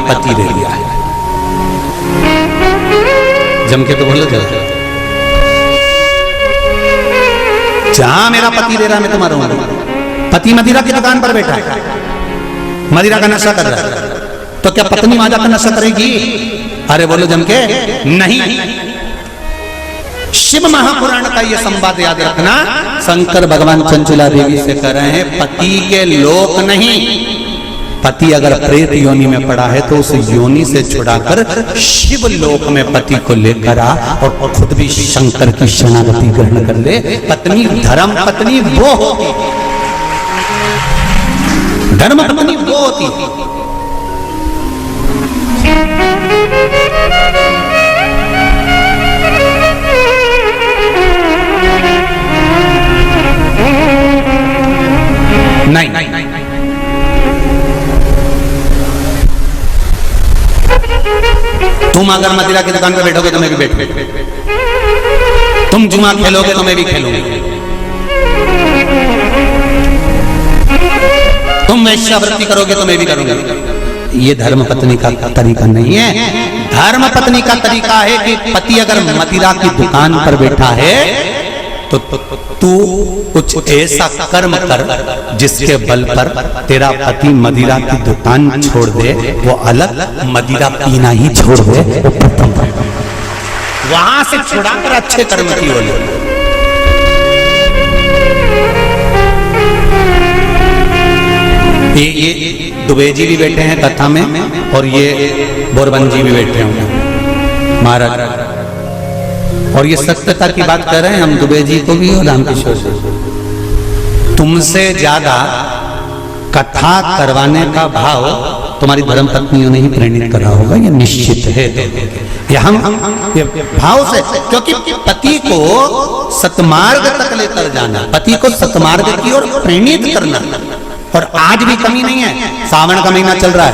मेरा पति ले लिया है। जम के तो बोलो जल्दी, जहां मेरा पति ले रहा है मैं तो मारूंगा। पति मदिरा की दुकान पर बैठा है, मदिरा का नशा कर रहा है, तो क्या पत्नी माजा का नशा करेगी? अरे बोलो जम के, नहीं। शिव महापुराण का ये संवाद याद रखना, शंकर भगवान चंचला देवी से कह रहे हैं पति के लोक नहीं, पति अगर प्रेत योनि में पड़ा है तो उस योनि से छुड़ाकर शिव लोक में पति को लेकर आ और खुद भी शंकर की शरणागति ग्रहण कर ले। पत्नी धर्म पत्नी वो होती, धर्म पत्नी वो होती। नहीं, तुम अगर मदिरा की दुकान पर बैठोगे तो मैं भी बैठूंगा, तुम जुआ खेलोगे तो मैं भी खेलूंगा, तुम वैश्यावृत्ति करोगे तो मैं भी करूंगा। ये धर्म पत्नी का तरीका नहीं है। धर्म पत्नी का तरीका है कि पति अगर मदिरा की दुकान पर बैठा है तो तू कुछ ऐसा कर्म कर जिसके बल पर तेरा पति मदिरा की दुकान छोड़ दे, वो अलग, मदिरा पीना ही छोड़ दे, वहां से छुड़ाकर अच्छे कर्म की ओर ले। ये दुबे जी भी बैठे हैं कथा में और ये बोरबन जी भी बैठे होंगे महाराज, और ये सत्यता की बात कर रहे हैं हम दुबे जी को भी और रामकिशोर जी। तुमसे ज्यादा कथा करवाने का भाव तुम्हारी धर्म पत्नियों ने ही प्रेरित करा होगा, ये निश्चित है। ये हम ये भाव से, क्योंकि पति को सतमार्ग तक लेकर जाना, पति को सतमार्ग की ओर प्रेरित करना। और आज भी कमी नहीं है, सावन का महीना चल रहा है,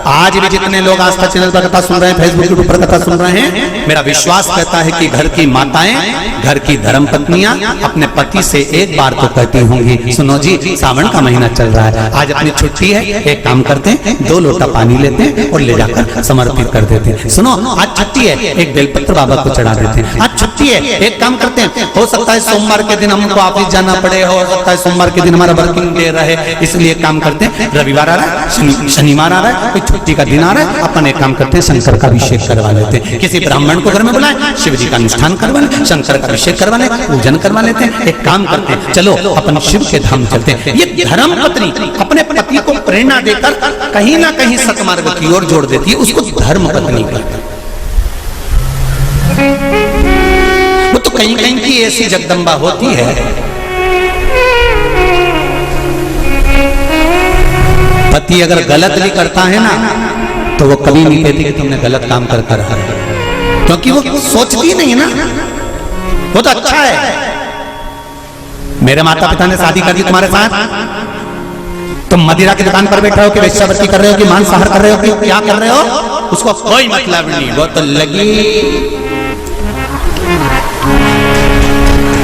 आज भी जितने लोग आस्था चैनल पर कथा सुन रहे हैं, फेसबुक यूट्यूब पर कथा सुन रहे हैं, मेरा विश्वास कहता है कि घर की माताएं, घर की धर्म पत्नियां अपने पति से एक बार तो कहती होंगी, सुनो जी सावन का महीना चल रहा है, आज अपनी छुट्टी है, एक काम करते हैं 2 लोटा पानी लेते हैं और ले जाकर समर्पित कर देते हैं। सुनो आज छुट्टी है, एक बेलपत्र बाबा को चढ़ा देते हैं। आज छुट्टी है, एक काम करते हैं, हो सकता है सोमवार के दिन हमको ऑफिस जाना पड़े, हो सकता है सोमवार के दिन हमारा वर्किंग डे रहे, इसलिए काम करते हैं रविवार आ रहा है, शनिवार आ रहा है, कोई छुट्टी का दिन आ रहा है, अपन एक काम करते हैं शंकर का अभिषेक करवा लेते हैं, किसी ब्राह्मण को घर में बुलाएं, शिव जी का अनुष्ठान करवा लें, शंकर का अभिषेक करवा लें, पूजन करवा लेते हैं, एक काम करते हैं चलो अपन शिव के धाम चलते हैं। ये धर्म पत्नी अपने पति को प्रेरणा देकर कहीं ना कहीं सतमार्ग की ओर जोड़ देती है, उसको धर्म पत्नी कहते हैं। वो तो कहीं कहीं की ऐसी जगदम्बा होती है, पति अगर गलत भी करता है ना तो वो कभी नहीं कहती कि तुमने गलत काम कर रहा है, क्योंकि वो सोचती नहीं है ना, वो तो अच्छा है। मेरे माता पिता ने शादी कर दी तुम्हारे साथ, तुम मदिरा की दुकान पर बैठे हो कि वेश्यावृत्ति कर रहे हो कि मांसाहार कर रहे हो कि क्या कर रहे हो, उसको कोई मतलब नहीं, वो तो लगी,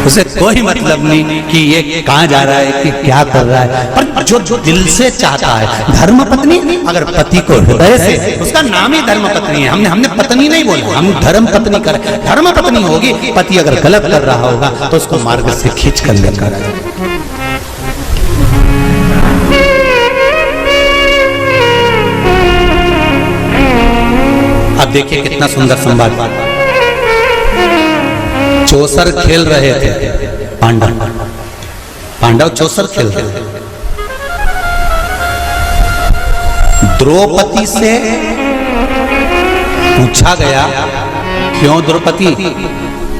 उसे कोई मतलब नहीं कि ये कहां जा रहा है कि क्या कर रहा है। पर जो दिल से चाहता है, धर्म पत्नी अगर पति को हृदय से, उसका नाम ही धर्म पत्नी है, हमने पत्नी नहीं बोला, हम धर्म पत्नी कर, धर्म पत्नी होगी। पति अगर गलत कर रहा होगा तो उसको मार्ग से खींच कर लेकर। अब देखिए कितना सुंदर संवाद, चौसर खेल रहे थे पांडव चौसर खेल रहे थे। द्रौपदी से पूछा गया, क्यों द्रौपदी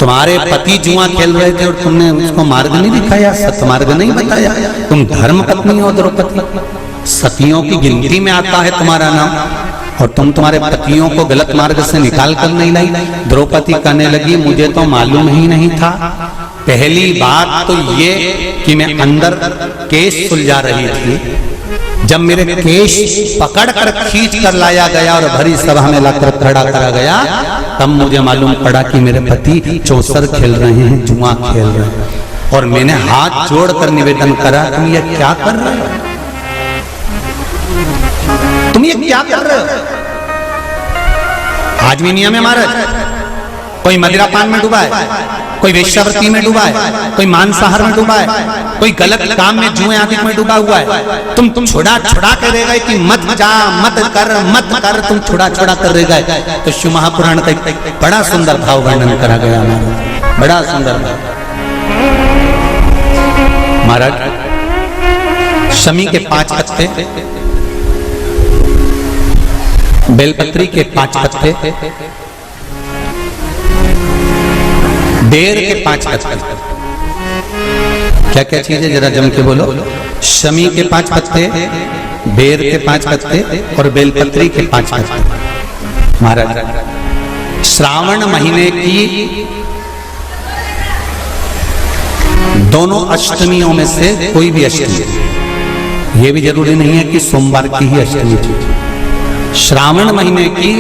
तुम्हारे पति जुआ खेल रहे थे और तुमने उसको मार्ग नहीं दिखाया, सतमार्ग नहीं बताया, तुम धर्म पत्नी हो द्रौपदी, सतियों की गिनती में आता है तुम्हारा नाम, और तुम तुम्हारे पतियों को गलत मार्ग से निकाल कर नहीं लाई। द्रौपदी कहने लगी मुझे तो मालूम ही नहीं था, पहली बात तो ये कि मैं अंदर केश सुलझा रही थी, जब मेरे केश पकड़कर खींच कर लाया गया और भरी सभा में लाकर खड़ा करा गया, तब मुझे मालूम पड़ा कि मेरे पति चौसर खेल रहे हैं, जुआ खेल रहे हैं, और मैंने हाथ जोड़कर निवेदन करा तुम ये क्या कर रहे हो, तुम ये क्या कर रहे हो, आज भी नियम है महाराज। कोई मदिरा पान में डूबा है, कोई वेश्यावृत्ति में डूबा है, कोई मांसाहार में डूबा है, कोई गलत काम में जुए आदि में डूबा हुआ है। तुम छुड़ा कर रह गए कि मत जा, मत कर, तुम छुड़ा कर रह गए। तो शिव महापुराण का बड़ा सुंदर भाव वर्णन करा गया महाराज, बड़ा सुंदर महाराज। शमी के 5 पत्ते, बेलपत्री के 5 पत्ते, बेर के 5 पत्ते। क्या क्या चीज है जरा जम के बोलो। शमी के 5 पत्ते, बेर के 5 पत्ते और बेलपत्री के 5 पत्ते। महाराज श्रावण महीने की दोनों अष्टमियों में से कोई भी अष्टमी, ये भी जरूरी नहीं है कि सोमवार की ही अष्टमी थी। श्रावण महीने की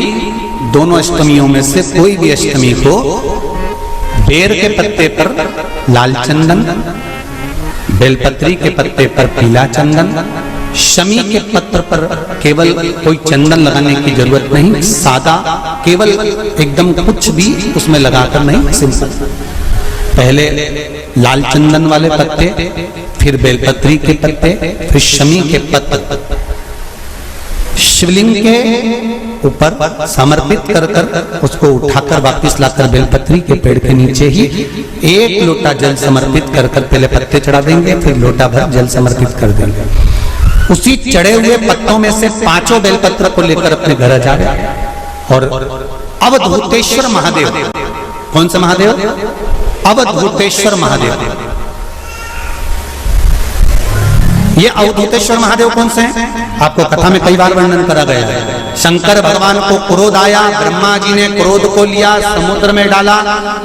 दोनों अष्टमियों में से कोई भी अष्टमी को बेर के पत्ते पर लाल चंदन, बेलपत्री के पत्ते पर पीला चंदन, शमी के पत्र पर केवल कोई चंदन लगाने की जरूरत नहीं, सादा केवल एकदम कुछ भी उसमें लगाकर नहीं, सिंपल। पहले लाल चंदन वाले पत्ते, फिर बेलपत्री के पत्ते, फिर शमी के पत्र शिवलिंग के ऊपर समर्पित कर उसको उठाकर वापस लाकर बेलपत्री के पेड़ के नीचे ही 1 लोटा जल समर्पित कर पहले पत्ते चढ़ा देंगे, फिर लोटा भर जल समर्पित कर देंगे। उसी चढ़े हुए पत्तों में से 5 बेलपत्र को लेकर अपने घर जा रहे और अवधूतेश्वर महादेव, कौन सा महादेव? अवधूतेश्वर महादेव। ये अवधूतेश्वर महादेव कौन से हैं? आपको कथा में कई बार वर्णन करा गया है। शंकर भगवान को क्रोध आया, ब्रह्मा जी ने क्रोध को लिया, समुद्र में डाला।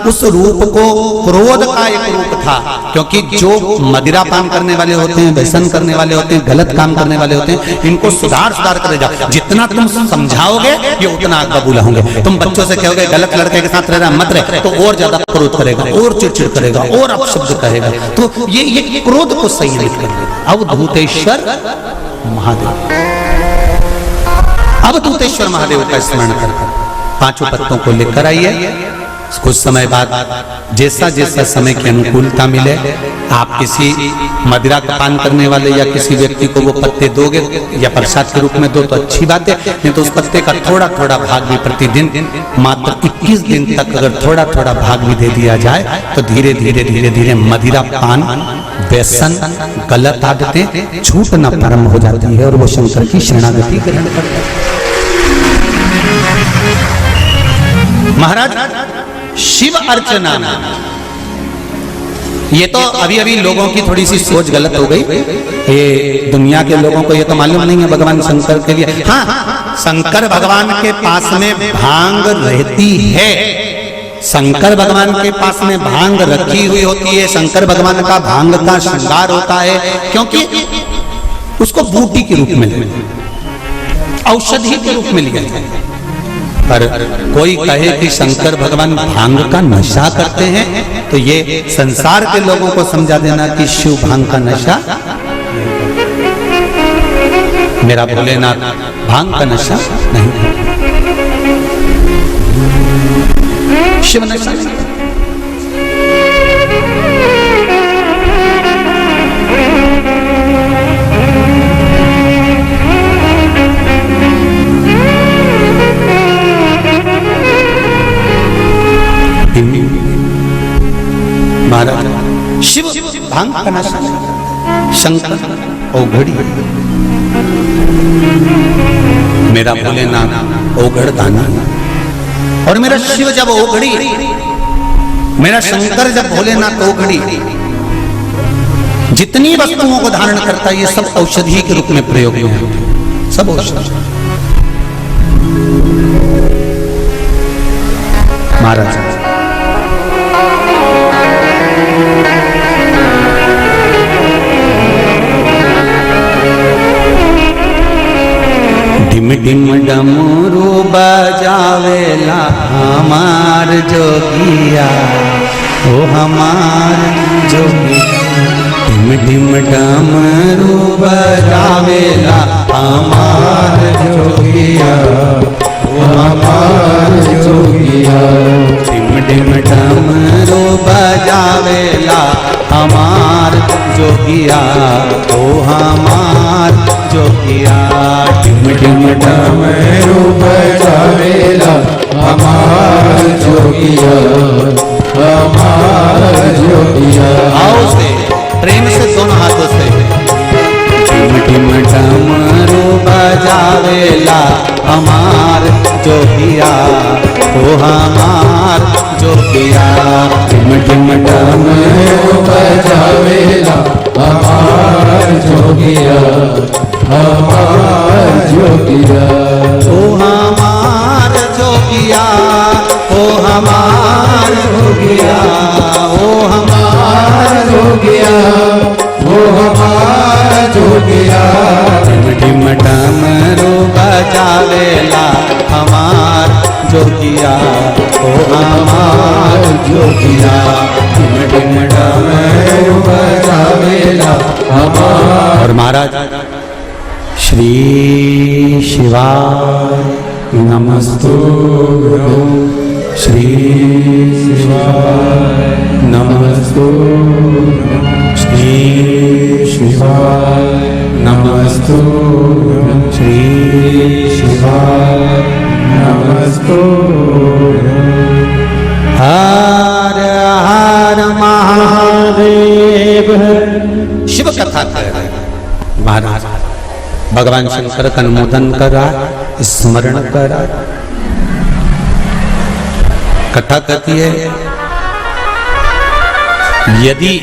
उस रूप को क्रोध का एक रूप था, क्योंकि जो मदिरा पान करने वाले होते हैं, व्यसन करने वाले होते हैं, गलत काम करने वाले होते हैं, इनको सुधार कर जाओ। जितना तुम समझाओगे ये उतना कबूल होंगे। तुम बच्चों से कहोगे गलत लड़के के साथ रहना मत रहे, तो और ज्यादा क्रोध करेगा, और चिड़चिड़ करेगा, और अपशब्द कहेगा। तो ये क्रोध को संयमित कर अवधूतेश्वर महादेव। अवधूतेश्वर महादेव का स्मरण कर 5 पत्तों को लेकर आइए। कुछ समय बाद जैसा जैसा समय की अनुकूलता मिले, आप किसी मदिरा का पान करने वाले या किसी व्यक्ति को वो पत्ते दोगे या प्रसाद के रूप में दो तो अच्छी बात है, नहीं तो उस पत्ते का थोड़ा थोड़ा भाग भी प्रतिदिन मात्र 21 दिन तक अगर थोड़ा थोड़ा भाग भी दे दिया जाए तो धीरे धीरे मदिरा पान, व्यसन, गलत आदतें छूटना प्रारंभ हो जाती है और वो शंकर की शरणागति ग्रहण करता है। महाराज शिव अर्चना, ये तो अभी अभी लोगों की थोड़ी सी सोच गलत हो गई। ये दुनिया के लोगों को ये तो मालूम नहीं है भगवान शंकर के लिए। हाँ, शंकर भगवान के पास में भांग रहती है, शंकर भगवान के पास में भांग रखी हुई होती है। शंकर भगवान का भांग का श्रृंगार होता है, क्योंकि उसको बूटी के रूप में, औषधि के रूप में लिया जाता है। पर कोई कहे कि शंकर भगवान भांग का नशा करते हैं, तो ये संसार के लोगों को समझा देना कि शिव भांग का नशा, मेरा भोलेनाथ भांग का नशा नहीं, शिव नशा नहीं। महाराज शिव भांग का नशा, शंकर ओघड़ी, मेरा भोलेनाथ ओघड़ दानी, और मेरा शिव जब ओघड़ी, मेरा शंकर जब भोलेनाथ ओघड़ी, जितनी वस्तुओं को धारण करता है ये सब औषधि के रूप में प्रयोग में है, सब औषधि। महाराज डिम डिम डमरू बजावेला हमार जोगिया, ओ हमार जोगिया। डिम डिम डमरू बजावेला हमार जोगिया, ओ हमार जोगिया। जोगिया ओ हमार जोगिया। टिम टिम डमरू बजावेला हमार जोगिया, हमार जोगिया। आओ से प्रेम से दोनों हाथों से। टिम टिम डमरू बजावेला हमार जोगिया ओ हमार जोगिया। टिम टिम डमरू बजावेला हमार जोगिया, हमार जोगिया। ओ हमार जोगिया ओ हमार जोगिया ओ हमार जोगिया, वो हमार जोगिया। टिम डमरू बजावेला हमार जोगिया ओ हमार जोगिया। टिम टिम डमरू बजावेला हमार। और महाराज श्री शिवाय नमस्तुभ्यं, श्री शिवाय नमस्तुभ्यं, श्री शिवाय नमस्तुभ्यं, श्री शिवाय नमस्तुभ्यं। हर हर महादेव। शिव कथा कर रहे हैं महाराज, भगवान शंकर का अनुमोदन कर रहा, स्मरण कर रहा। कथा कहती है यदि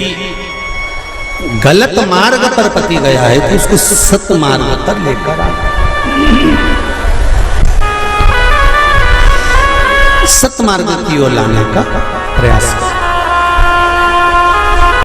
गलत मार्ग पर पति गया है तो उसको सत मार्ग पर लेकर आ, सत मार्ग की ओर लाने का प्रयास कर।